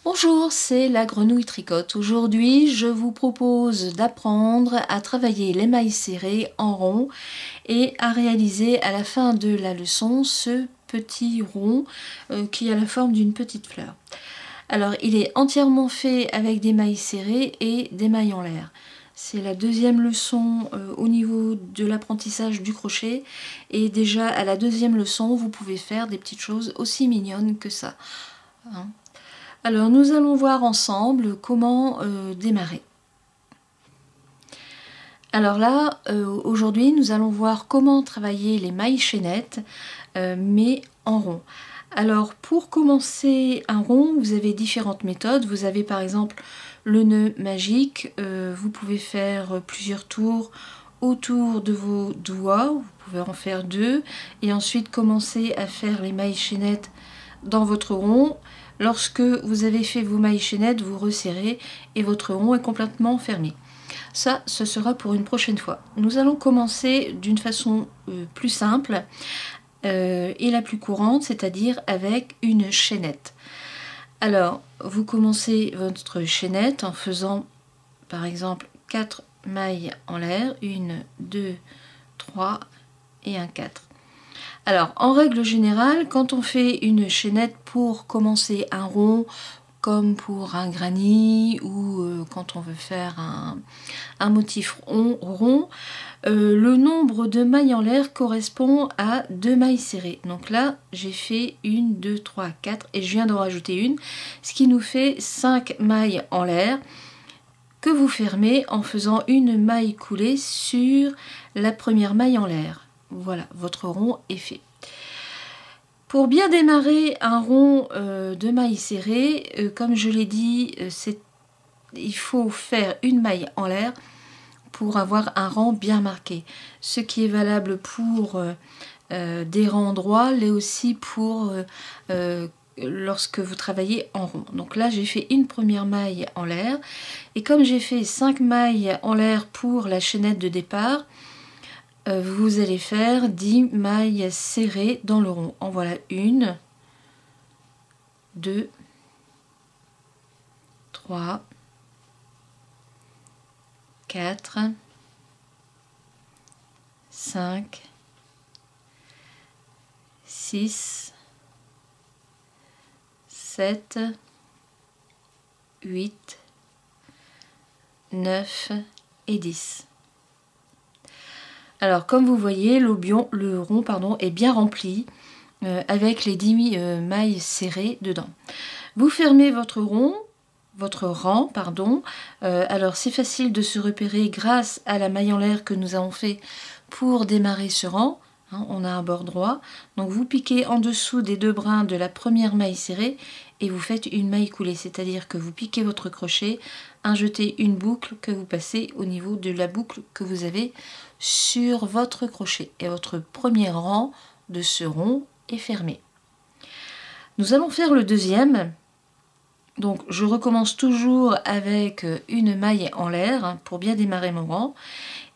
Bonjour, c'est la Grenouille Tricote. Aujourd'hui, je vous propose d'apprendre à travailler les mailles serrées en rond et à réaliser à la fin de la leçon ce petit rond qui a la forme d'une petite fleur. Alors, il est entièrement fait avec des mailles serrées et des mailles en l'air. C'est la deuxième leçon au niveau de l'apprentissage du crochet et déjà à la deuxième leçon, vous pouvez faire des petites choses aussi mignonnes que ça. Hein. Alors nous allons voir ensemble comment démarrer. Alors là, aujourd'hui, nous allons voir comment travailler les mailles chaînettes, mais en rond. Alors pour commencer un rond, vous avez différentes méthodes. Vous avez par exemple le nœud magique. Vous pouvez faire plusieurs tours autour de vos doigts. Vous pouvez en faire 2 et ensuite commencer à faire les mailles chaînettes dans votre rond. Lorsque vous avez fait vos mailles chaînettes, vous resserrez et votre rond est complètement fermé. Ça, ce sera pour une prochaine fois. Nous allons commencer d'une façon plus simple et la plus courante, c'est-à-dire avec une chaînette. Alors, vous commencez votre chaînette en faisant, par exemple, 4 mailles en l'air. 1, 2, 3 et un 4. Alors, en règle générale, quand on fait une chaînette pour commencer un rond, comme pour un granny ou quand on veut faire un motif rond, le nombre de mailles en l'air correspond à 2 mailles serrées. Donc là, j'ai fait 1, 2, 3, 4 et je viens d'en rajouter une, ce qui nous fait 5 mailles en l'air que vous fermez en faisant une maille coulée sur la première maille en l'air. Voilà, votre rond est fait. Pour bien démarrer un rond de mailles serrées, comme je l'ai dit, il faut faire une maille en l'air pour avoir un rang bien marqué. Ce qui est valable pour des rangs droits, l'est aussi pour lorsque vous travaillez en rond. Donc là, j'ai fait une première maille en l'air. Et comme j'ai fait 5 mailles en l'air pour la chaînette de départ, vous allez faire 10 mailles serrées dans le rond. En voilà 1, 2, 3, 4, 5, 6, 7, 8, 9 et 10. Alors comme vous voyez, le rond est bien rempli avec les 10 mailles serrées dedans. Vous fermez votre rang. Alors c'est facile de se repérer grâce à la maille en l'air que nous avons fait pour démarrer ce rang. Hein, on a un bord droit. Donc vous piquez en dessous des 2 brins de la première maille serrée et vous faites une maille coulée. C'est-à-dire que vous piquez votre crochet, injetez une boucle que vous passez au niveau de la boucle que vous avez sur votre crochet. Et votre premier rang de ce rond est fermé. Nous allons faire le deuxième. Donc je recommence toujours avec une maille en l'air pour bien démarrer mon rang.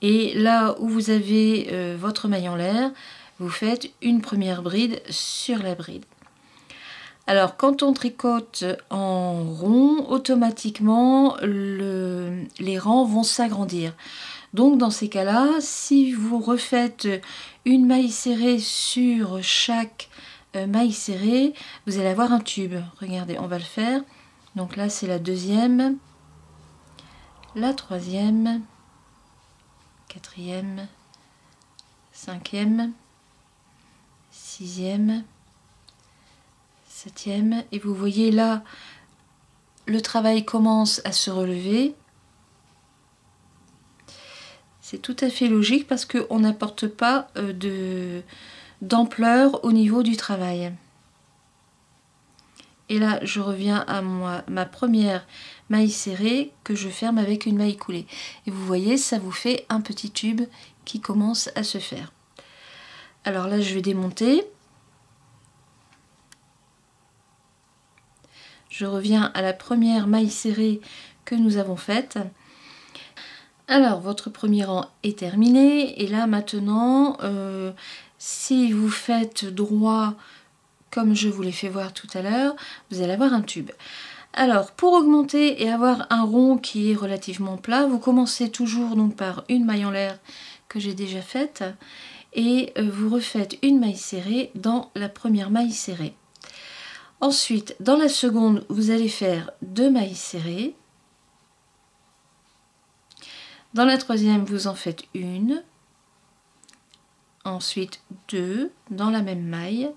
Et là où vous avez votre maille en l'air, vous faites une première bride sur la bride. Alors quand on tricote en rond, automatiquement les rangs vont s'agrandir. Donc dans ces cas-là, si vous refaites une maille serrée sur chaque maille serrée, vous allez avoir un tube. Regardez, on va le faire. Donc là c'est la deuxième, la troisième, quatrième, cinquième, sixième, septième. Et vous voyez là, le travail commence à se relever. C'est tout à fait logique parce qu'on n'apporte pas d'ampleur au niveau du travail. Et là, je reviens à ma première maille serrée que je ferme avec une maille coulée. Et vous voyez, ça vous fait un petit tube qui commence à se faire. Alors là, je vais démonter. Je reviens à la première maille serrée que nous avons faite. Alors, votre premier rang est terminé. Et là, maintenant, si vous faites droit, comme je vous l'ai fait voir tout à l'heure, vous allez avoir un tube. Alors, pour augmenter et avoir un rond qui est relativement plat, vous commencez toujours donc par une maille en l'air que j'ai déjà faite et vous refaites une maille serrée dans la première maille serrée. Ensuite, dans la seconde, vous allez faire 2 mailles serrées. Dans la troisième, vous en faites une. Ensuite, 2 dans la même maille.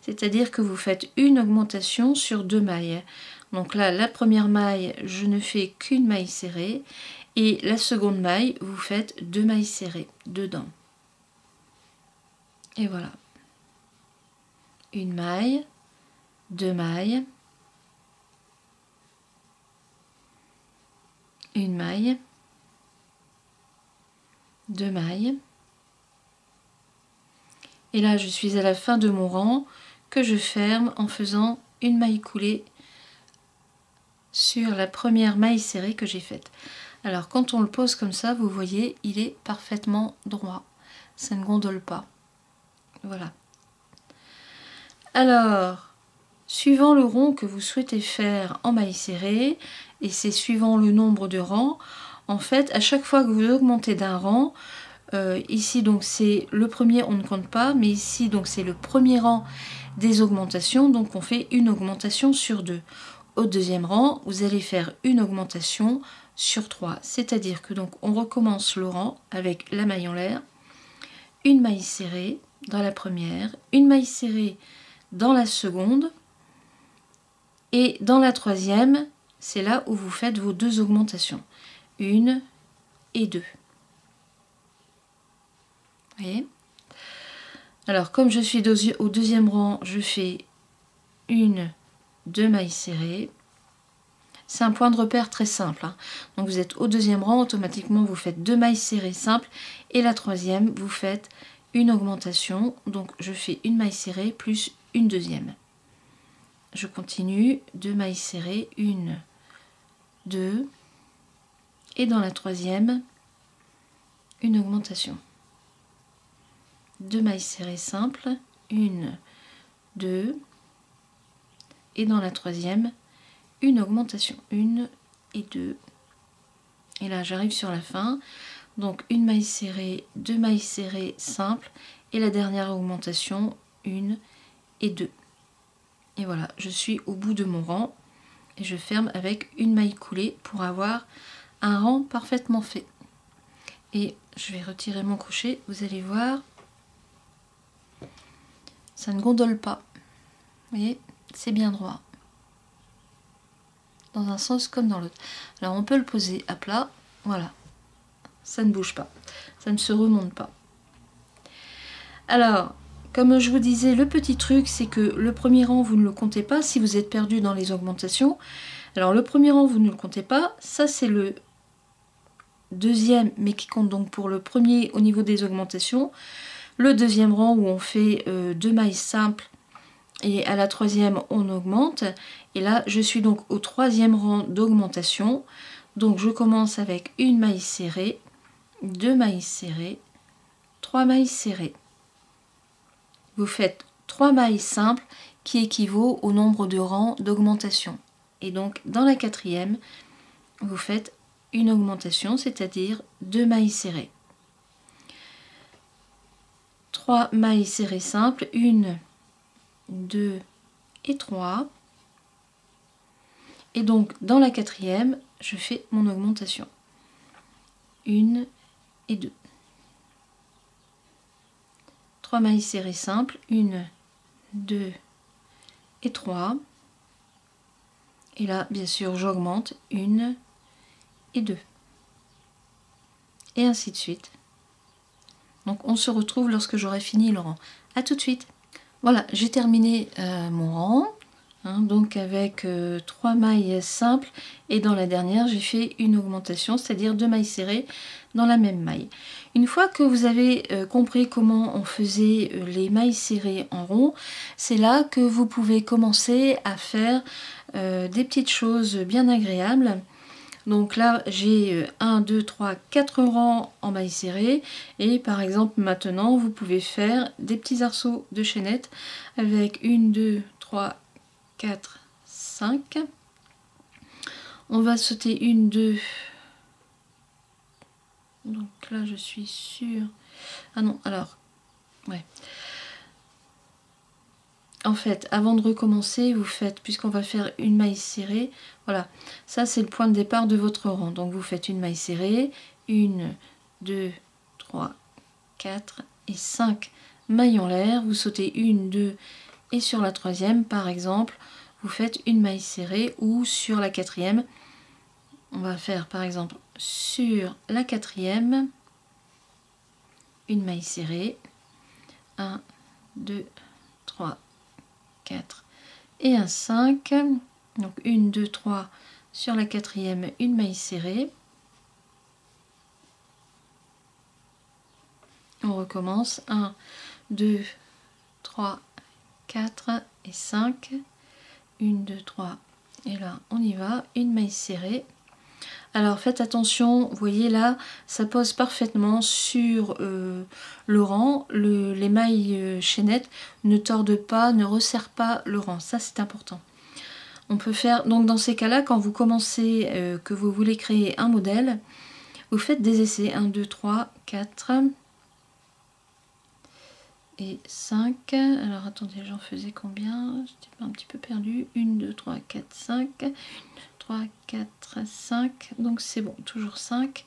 C'est-à-dire que vous faites une augmentation sur 2 mailles. Donc là, la première maille, je ne fais qu'une maille serrée. Et la seconde maille, vous faites 2 mailles serrées dedans. Et voilà. Une maille, 2 mailles, une maille, 2 mailles. Et là, je suis à la fin de mon rang que je ferme en faisant une maille coulée sur la première maille serrée que j'ai faite. Alors, quand on le pose comme ça, vous voyez, il est parfaitement droit. Ça ne gondole pas. Voilà. Alors, suivant le rond que vous souhaitez faire en maille serrée, et c'est suivant le nombre de rangs, en fait, à chaque fois que vous augmentez d'un rang, ici donc c'est le premier, on ne compte pas, mais ici donc c'est le premier rang des augmentations, donc on fait une augmentation sur 2. Au deuxième rang, vous allez faire une augmentation sur 3, c'est-à-dire que donc on recommence le rang avec la maille en l'air, une maille serrée dans la première, une maille serrée dans la seconde, et dans la troisième, c'est là où vous faites vos 2 augmentations, 1 et 2. Vous voyez? Alors, comme je suis au deuxième rang, je fais 1, 2 mailles serrées. C'est un point de repère très simple, hein. Donc, vous êtes au deuxième rang, automatiquement, vous faites 2 mailles serrées simples. Et la troisième, vous faites une augmentation. Donc, je fais une maille serrée plus une deuxième. Je continue, 2 mailles serrées, 1, 2. Et dans la troisième, une augmentation. 2 mailles serrées simples, 1, 2, et dans la troisième, une augmentation, 1 et 2. Et là, j'arrive sur la fin, donc une maille serrée, 2 mailles serrées simples, et la dernière augmentation, 1 et 2. Et voilà, je suis au bout de mon rang, et je ferme avec une maille coulée pour avoir un rang parfaitement fait. Et je vais retirer mon crochet, vous allez voir, ça ne gondole pas. Vous voyez, c'est bien droit. Dans un sens comme dans l'autre. Alors on peut le poser à plat, voilà. Ça ne bouge pas, ça ne se remonte pas. Alors, comme je vous disais, le petit truc, c'est que le premier rang, vous ne le comptez pas si vous êtes perdu dans les augmentations. Alors le premier rang, vous ne le comptez pas. Ça, c'est le deuxième, mais qui compte donc pour le premier au niveau des augmentations. Le deuxième rang où on fait 2 mailles simples et à la troisième on augmente. Et là je suis donc au troisième rang d'augmentation. Donc je commence avec une maille serrée, 2 mailles serrées, 3 mailles serrées. Vous faites 3 mailles simples qui équivaut au nombre de rangs d'augmentation. Et donc dans la quatrième, vous faites une augmentation, c'est-à-dire 2 mailles serrées. 3 mailles serrées simples, 1, 2 et 3. Et donc dans la quatrième, je fais mon augmentation. 1 et 2. 3 mailles serrées simples, 1, 2 et 3. Et là, bien sûr, j'augmente 1 et 2. Et ainsi de suite. Donc on se retrouve lorsque j'aurai fini le rang. A tout de suite. Voilà, j'ai terminé mon rang, hein, donc avec 3 mailles simples, et dans la dernière j'ai fait une augmentation, c'est-à-dire 2 mailles serrées dans la même maille. Une fois que vous avez compris comment on faisait les mailles serrées en rond, c'est là que vous pouvez commencer à faire des petites choses bien agréables. Donc là, j'ai 1, 2, 3, 4 rangs en mailles serrées. Et par exemple, maintenant, vous pouvez faire des petits arceaux de chaînette avec 1, 2, 3, 4, 5. On va sauter une, deux. Donc là je suis sûre. Ah non, alors, ouais. En fait, avant de recommencer, vous faites, puisqu'on va faire une maille serrée, voilà, ça c'est le point de départ de votre rang. Donc vous faites une maille serrée, 1, 2, 3, 4 et 5 mailles en l'air. Vous sautez 1, 2 et sur la troisième, par exemple, vous faites une maille serrée, ou sur la quatrième, on va faire par exemple sur la quatrième, une maille serrée, 1, 2, 3, 4 et un 5. Donc 1, 2, 3 sur la quatrième, une maille serrée. On recommence 1, 2, 3, 4 et 5. 1, 2, 3 et là on y va, une maille serrée. Alors faites attention, vous voyez là, ça pose parfaitement sur le rang. Les mailles chaînettes ne tordent pas, ne resserrent pas le rang. Ça c'est important. On peut faire, donc dans ces cas-là, quand vous commencez, que vous voulez créer un modèle, vous faites des essais. 1, 2, 3, 4 et 5. Alors attendez, j'en faisais combien? J'étais un petit peu perdue. 1, 2, 3, 4, 5. 3, 4, 5, donc c'est bon, toujours 5.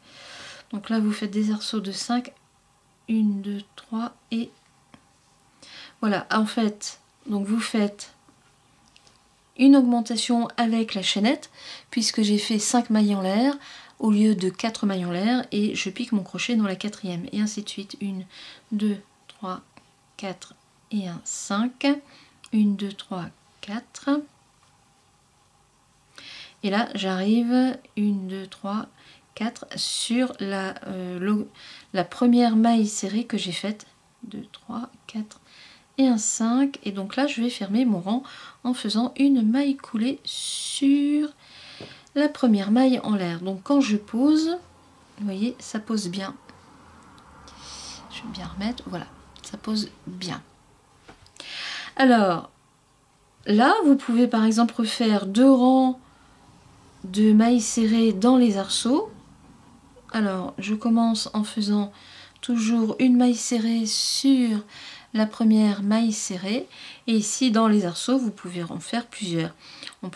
Donc là vous faites des arceaux de 5, 1, 2, 3 et voilà. En fait, donc vous faites une augmentation avec la chaînette, puisque j'ai fait 5 mailles en l'air au lieu de 4 mailles en l'air, et je pique mon crochet dans la quatrième, et ainsi de suite. 1, 2, 3, 4 et un 5. 1, 2, 3, 4. Et là, j'arrive 1, 2, 3, 4 sur la première maille serrée que j'ai faite. 2, 3, 4 et un 5. Et donc là, je vais fermer mon rang en faisant une maille coulée sur la première maille en l'air. Donc quand je pose, vous voyez, ça pose bien. Je vais bien remettre, voilà, ça pose bien. Alors, là, vous pouvez par exemple refaire 2 rangs de mailles serrées dans les arceaux. Alors je commence en faisant toujours une maille serrée sur la première maille serrée, et ici dans les arceaux vous pouvez en faire plusieurs.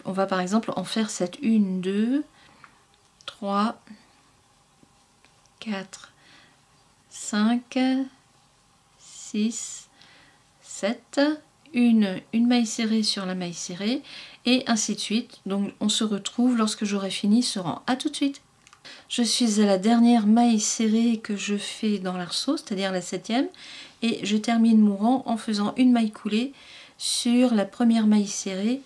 On va par exemple en faire cette 1, 2, 3, 4, 5, 6, 7, une maille serrée sur la maille serrée, et ainsi de suite. Donc on se retrouve lorsque j'aurai fini ce rang. À tout de suite. Je suis à la dernière maille serrée que je fais dans l'arceau, c'est-à-dire la 7e, et je termine mon rang en faisant une maille coulée sur la première maille serrée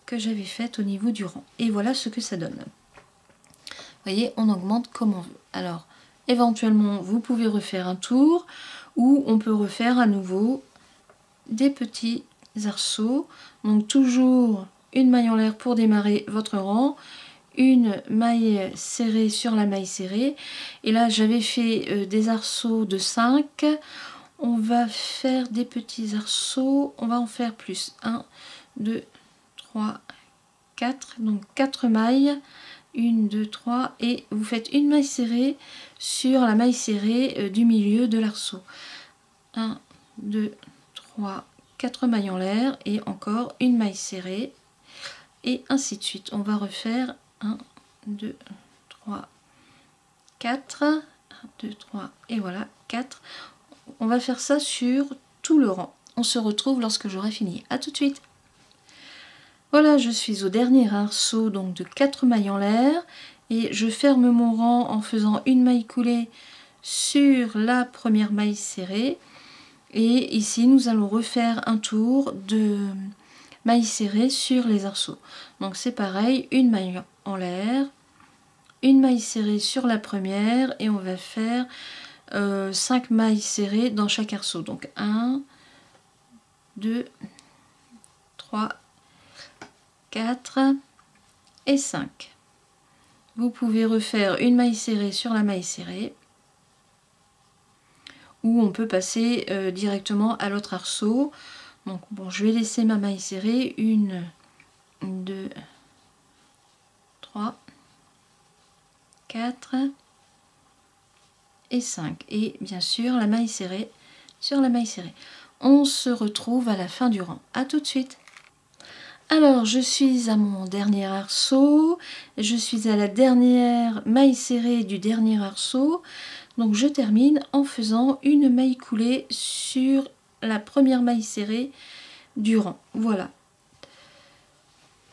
que j'avais faite au niveau du rang. Et voilà ce que ça donne. Vous voyez, on augmente comme on veut. Alors éventuellement vous pouvez refaire un tour, ou on peut refaire à nouveau des petits arceaux. Donc toujours une maille en l'air pour démarrer votre rang, une maille serrée sur la maille serrée, et là j'avais fait des arceaux de 5. On va faire des petits arceaux, on va en faire plus. 1, 2, 3, 4, donc 4 mailles, 1, 2, 3, et vous faites une maille serrée sur la maille serrée du milieu de l'arceau. 1, 2, 3, 4 mailles en l'air, et encore une maille serrée, et ainsi de suite. On va refaire 1, 2, 3, 4, 1, 2, 3, et voilà, 4. On va faire ça sur tout le rang. On se retrouve lorsque j'aurai fini. À tout de suite. Voilà, je suis au dernier arceau, donc de 4 mailles en l'air, et je ferme mon rang en faisant une maille coulée sur la première maille serrée. Et ici, nous allons refaire un tour de maille serrée sur les arceaux. Donc c'est pareil, une maille en l'air, une maille serrée sur la première, et on va faire 5 mailles serrées dans chaque arceau. Donc 1, 2, 3, 4 et 5. Vous pouvez refaire une maille serrée sur la maille serrée, ou on peut passer directement à l'autre arceau. Donc bon, je vais laisser ma maille serrée, 1, 2, 3, 4 et 5. Et bien sûr la maille serrée sur la maille serrée. On se retrouve à la fin du rang. À tout de suite. Alors je suis à mon dernier arceau, je suis à la dernière maille serrée du dernier arceau, donc je termine en faisant une maille coulée sur la première maille serrée du rang. Voilà.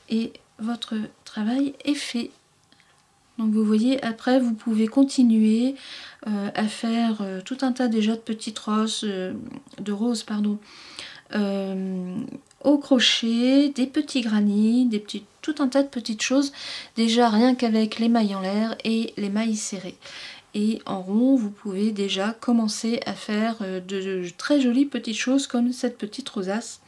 Et votre travail est fait. Donc vous voyez, après vous pouvez continuer à faire tout un tas déjà de petites roses, au crochet, des petits granits, tout un tas de petites choses, déjà rien qu'avec les mailles en l'air et les mailles serrées. Et en rond, vous pouvez déjà commencer à faire de très jolies petites choses comme cette petite rosace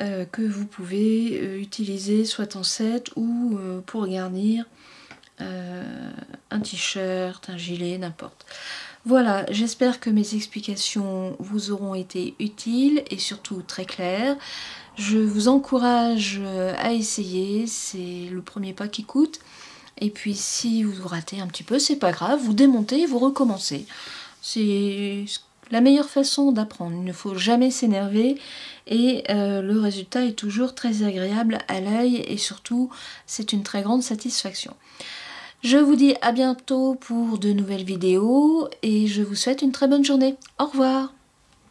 que vous pouvez utiliser soit en set ou pour garnir un t-shirt, un gilet, n'importe. Voilà, j'espère que mes explications vous auront été utiles et surtout très claires. Je vous encourage à essayer, c'est le premier pas qui coûte. Et puis si vous ratez un petit peu, c'est pas grave, vous démontez et vous recommencez. C'est la meilleure façon d'apprendre, il ne faut jamais s'énerver et le résultat est toujours très agréable à l'œil et surtout c'est une très grande satisfaction. Je vous dis à bientôt pour de nouvelles vidéos et je vous souhaite une très bonne journée. Au revoir.